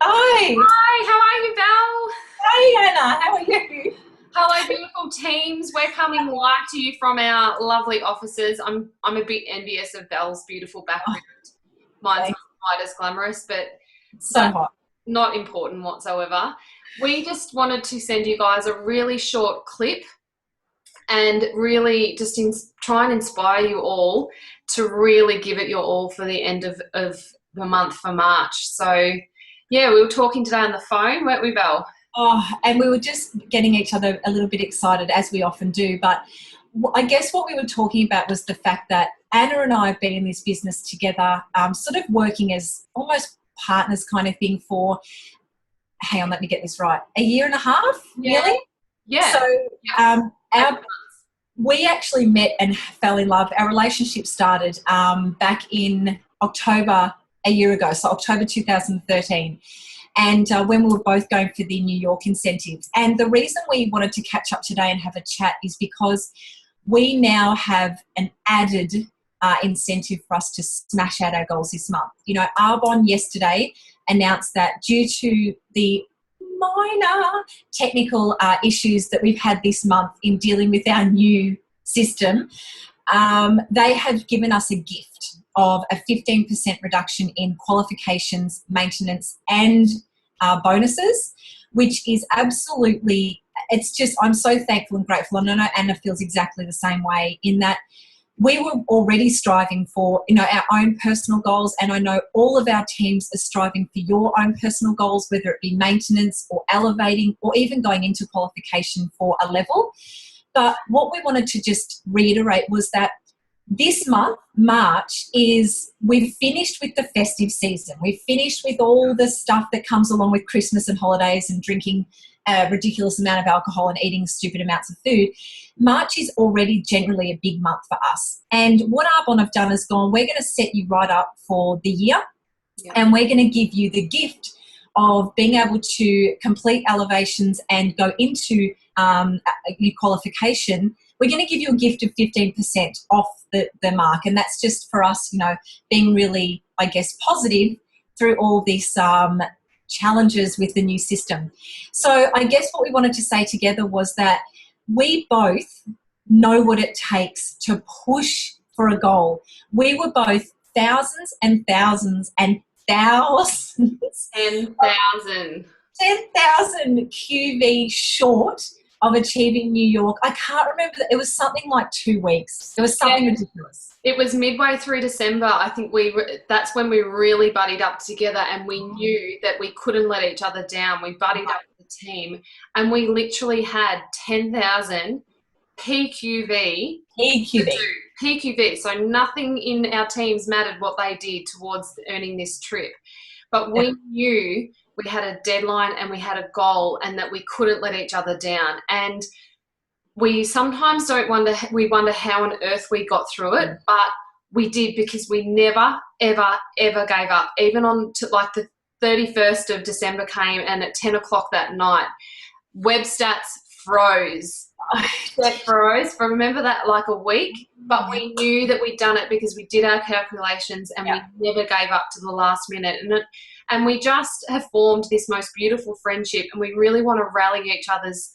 Hi. Hi, how are you, Belle? Hi, Anna. How are you? Hello, beautiful teams. We're coming live to you from our lovely offices. I'm a bit envious of Belle's beautiful Oh, background. Mine's not thanks. quite as glamorous, but So that's hot. not important whatsoever. We just wanted to send you guys a really short clip and really just try and inspire you all to really give it your all for the end of the month for March. So, yeah, we were talking today on the phone, weren't we, Belle? Oh, and we were just getting each other a little bit excited, as we often do. But I guess what we were talking about was the fact that Anna and I have been in this business together, sort of working as almost partners kind of thing for, hang on, let me get this right, a year and a half, Yeah, nearly. So yeah, yeah. our we actually met and fell in love. Our relationship started back in October a year ago, so October 2013. And when we were both going for the New York incentives. And the reason we wanted to catch up today and have a chat is because we now have an added incentive for us to smash out our goals this month. You know, Arbonne yesterday announced that due to the minor technical issues that we've had this month in dealing with our new system, they have given us a gift of a 15% reduction in qualifications, maintenance, and bonuses, which is absolutely, it's just, I'm so thankful and grateful. And I know Anna feels exactly the same way in that we were already striving for, you know, our own personal goals. And I know all of our teams are striving for your own personal goals, whether it be maintenance or elevating or even going into qualification for a level. But what we wanted to just reiterate was that this month, March, is we've finished with the festive season. We've finished with all the stuff that comes along with Christmas and holidays and drinking a ridiculous amount of alcohol and eating stupid amounts of food. March is already generally a big month for us. And what Arbonne have done is gone, we're going to set you right up for the year, Yeah. and we're going to give you the gift of being able to complete elevations and go into your qualification. We're going to give you a gift of 15% off the mark. And that's just for us, you know, being really, I guess, positive through all these challenges with the new system. So I guess what we wanted to say together was that we both know what it takes to push for a goal. We were both thousands and thousands and thousands 10,000. 10,000 QV short of achieving New York. I can't remember. It was something like 2 weeks. It was something Yeah. ridiculous. It was midway through December. I think that's when we really buddied up together and we knew that we couldn't let each other down. We buddied up with the team and we literally had 10,000 PQV to EQV. do. PQV. So nothing in our teams mattered what they did towards earning this trip. But Yeah. we knew we had a deadline and we had a goal and that we couldn't let each other down. And we sometimes don't wonder, we wonder how on earth we got through it, but we did because we never, ever, ever gave up. Even on to like the 31st of December came and at 10 o'clock that night, web stats froze. That froze for, remember that, like a week, but we knew that we'd done it because we did our calculations and Yeah. we never gave up to the last minute. And we just have formed this most beautiful friendship and we really want to rally each other's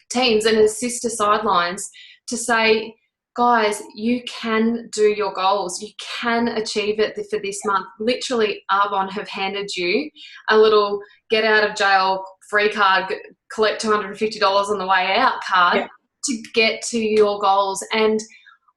teams and as sister sidelines to say, guys, you can do your goals. You can achieve it for this month. Literally, Arbonne have handed you a little get out of jail free card, collect $250 on the way out card Yeah. to get to your goals. And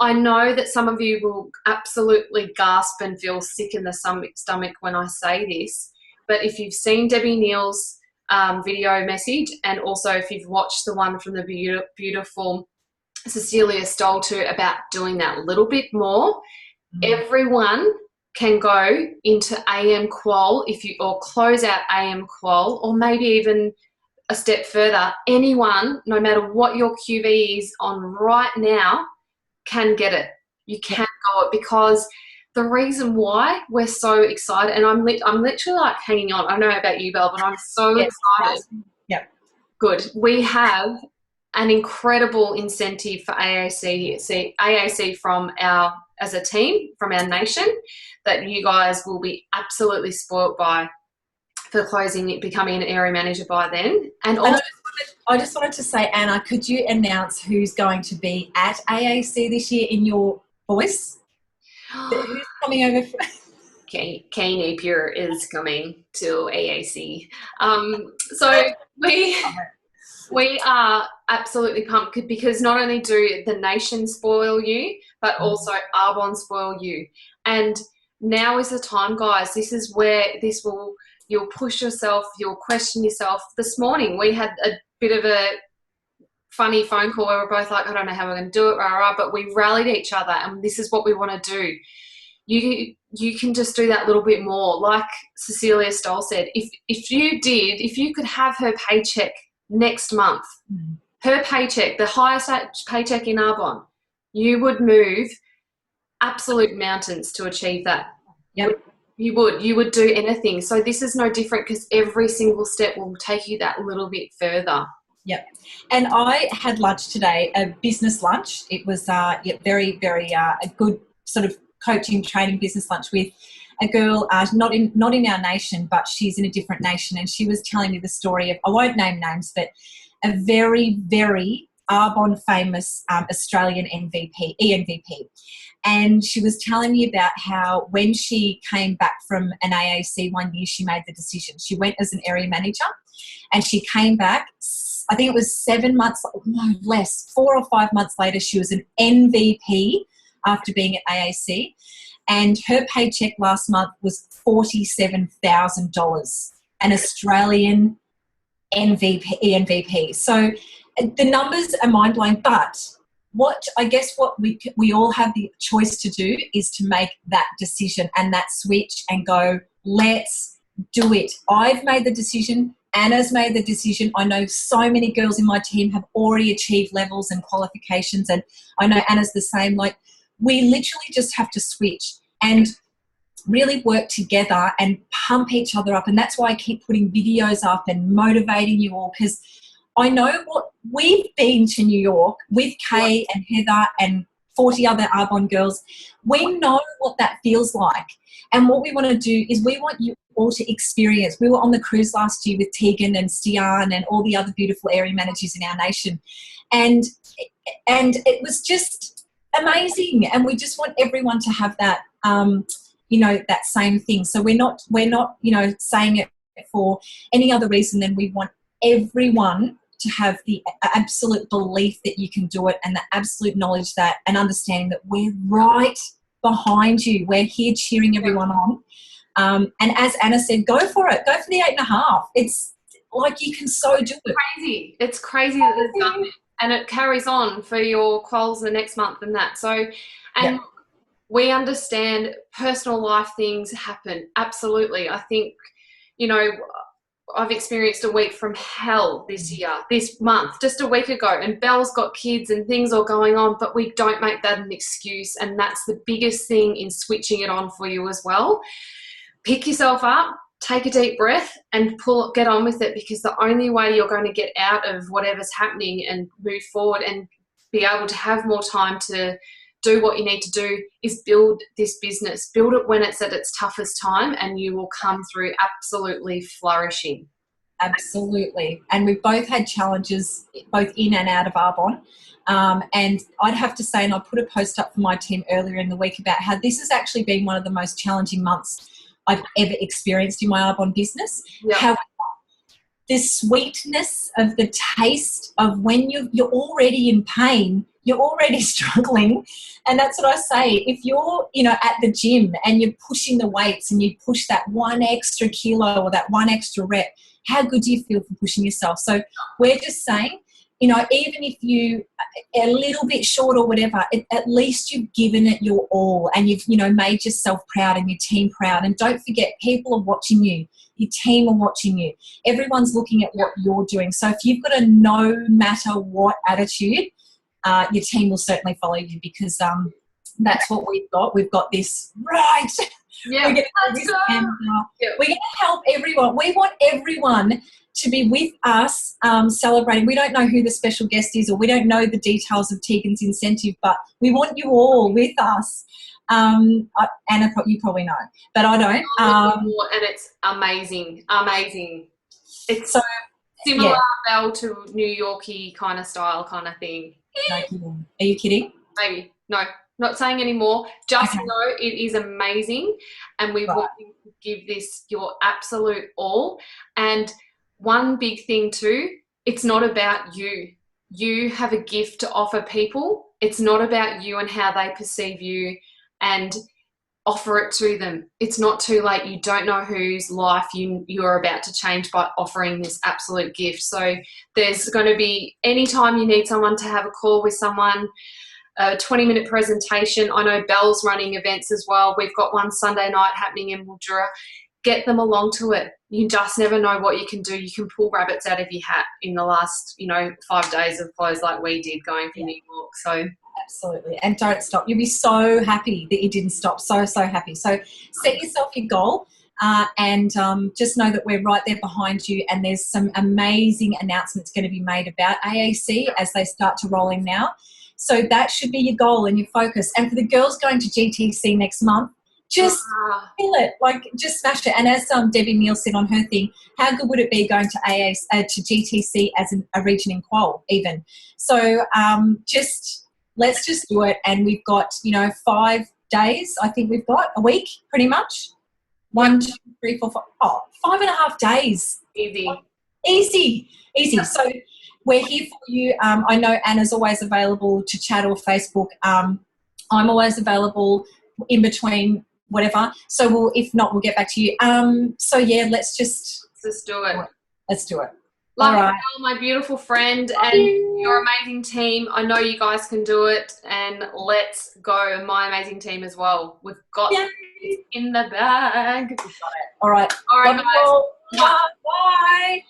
I know that some of you will absolutely gasp and feel sick in the stomach when I say this, but if you've seen Debbie Neal's video message, and also if you've watched the one from the beautiful Cecilia Stolter about doing that little bit more, everyone can go into AM qual or close out AM qual, or maybe even a step further. Anyone, no matter what your QV is on right now, can get it. You can go it because the reason why we're so excited, and I'm literally like hanging on. I don't know about you, Belle, but I'm so Yes. excited. Yeah. Good. We have an incredible incentive for AAC from our, as a team, from our nation, that you guys will be absolutely spoilt by. for closing, becoming an area manager by then. And And also, I just wanted to say, Anna, could you announce who's going to be at AAC this year in your voice? Who's coming over? Kay Napier is coming to AAC. So we are absolutely pumped because not only do the nation spoil you, but also Arbonne spoil you. And now is the time, guys. This is where you'll push yourself, you'll question yourself. This morning we had a bit of a funny phone call where we're both like, I don't know how we're going to do it, but we rallied each other, and this is what we want to do. You can just do that little bit more. Like Cecilia Stoll said, if you could have her paycheck next month, her paycheck, the highest paycheck in Arbonne, you would move absolute mountains to achieve that. Yep. You would do anything. So this is no different because every single step will take you that little bit further. Yep. And I had lunch today, a business lunch. It was very, very a good sort of coaching, training business lunch with a girl, not in our nation, but she's in a different nation. And she was telling me the story of, I won't name names, but a very, very Arbonne famous Australian ENVP. And she was telling me about how when she came back from an AAC one year, she made the decision. She went as an area manager and she came back, I think it was 7 months, no less, 4 or 5 months later, she was an MVP after being at AAC. And her paycheck last month was $47,000, an Australian ENVP. So the numbers are mind-blowing, but what we all have the choice to do is to make that decision and that switch and go, let's do it. I've made the decision. Anna's made the decision. I know so many girls in my team have already achieved levels and qualifications, and I know Anna's the same. Like, we literally just have to switch and really work together and pump each other up. And that's why I keep putting videos up and motivating you all, because I know what we've been to New York with Kay and Heather and 40 other Arbonne girls. We know what that feels like. And what we want to do is we want you all to experience. We were on the cruise last year with Tegan and Stian and all the other beautiful area managers in our nation. And it was just amazing. And we just want everyone to have that, that same thing. So we're not, saying it for any other reason than we want everyone to have the absolute belief that you can do it, and the absolute knowledge that, and understanding that we're right behind you. We're here cheering everyone on. And as Anna said, go for it. Go for the 8.5. It's like, you can so do it. Crazy. It's crazy that it's done it. And it carries on for your quals the next month and that. So, and we understand personal life things happen. Absolutely. I think, I've experienced a week from hell this month, just a week ago, and Belle's got kids and things are going on, but we don't make that an excuse. And that's the biggest thing in switching it on for you as well. Pick yourself up, take a deep breath and get on with it, because the only way you're going to get out of whatever's happening and move forward and be able to have more time to do what you need to do is build this business. Build it when it's at its toughest time, and you will come through absolutely flourishing. Absolutely. And we've both had challenges both in and out of Arbonne. And I'd have to say, and I put a post up for my team earlier in the week about how this has actually been one of the most challenging months I've ever experienced in my Arbonne business. Yep. However, the sweetness of the taste of when you're already in pain, you're already struggling. And that's what I say. If you're, at the gym and you're pushing the weights and you push that 1 extra kilo or that 1 extra rep, how good do you feel for pushing yourself? So we're just saying, even if you are a little bit short or whatever, at least you've given it your all, and you've, made yourself proud and your team proud. And don't forget, people are watching you. Your team are watching you. Everyone's looking at what you're doing. So if you've got a no matter what attitude, your team will certainly follow you, because that's what we've got. We've got this right. Yeah, we're going to help everyone. We want everyone to be with us celebrating. We don't know who the special guest is, or we don't know the details of Tegan's incentive, but we want you all with us Anna, you probably know, but I don't. And it's amazing, amazing. It's so similar Belle to New Yorkie kind of style kind of thing. No kidding. Are you kidding? Maybe. No, not saying anymore. Just Okay. know it is amazing, and we want you to give this your absolute all. And one big thing too, it's not about you. You have a gift to offer people. It's not about you and how they perceive you, and offer it to them. It's not too late. You don't know whose life you're about to change by offering this absolute gift. So there's going to be, anytime you need someone to have a call with someone, a 20-minute presentation. I know Belle's running events as well. We've got one Sunday night happening in Mildura. Get them along to it. You just never know what you can do. You can pull rabbits out of your hat in the last, 5 days of flows like we did going from New York. So absolutely. And don't stop. You'll be so happy that you didn't stop. So, so happy. So set yourself your goal and just know that we're right there behind you, and there's some amazing announcements going to be made about AAC as they start to roll in now. So that should be your goal and your focus. And for the girls going to GTC next month, just feel it, just smash it. And as Debbie Neal said on her thing, how good would it be going to to GTC as a region in qual even? So let's just do it. And we've got 5 days. I think we've got a week, pretty much. 1, 2, 3, 4, 5. 5.5 days. Easy. Yeah. So we're here for you. I know Anna's always available to chat or Facebook. I'm always available in between whatever. So if not, we'll get back to you. So yeah, let's do it. Let's do it. Love you, my beautiful friend, and your amazing team. I know you guys can do it, and let's go. My amazing team as well. We've got it in the bag. All right. All right, guys. Bye.